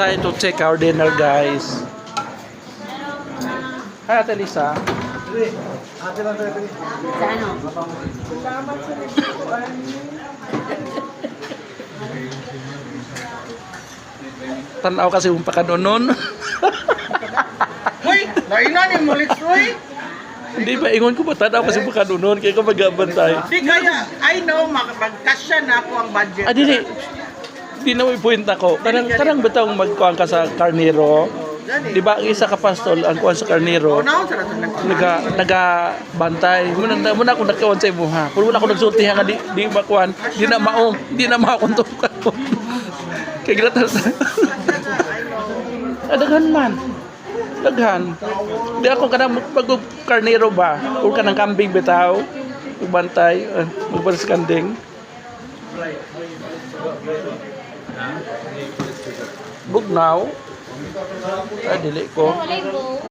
tayo to check our dinner, guys. Hi, Ate Lisa. Ate lang tayo. Sa ano? Tanaw kasi yung pakanunon. Hoy, lainan yung malit, Roy. Hindi ba, ingon ko ba tanaw kasi yung pakanunon, kaya ka mag-abantay. Di kaya, I know, magkasya na ako ang budget. Ah, di na may point ako. Karang batang magkuhan ka sa karnero. Di ba, ang isa ka pastol, ang kuhan sa karnero, Unaw, sa natin naga-bantay. Muna ako nagkawan sa imo, ha. Pero muna ako nagsulti, ha, nga di makuhan. Di na maong, di na makakuntukan ko. Kaya ginatal sa... Daghan man. Daghan. Di ako kanang mag-karnero ba? O kanang kambing bitaw. Magbantay. Magbalas kanding. Bugnaw. Ay, dili ko.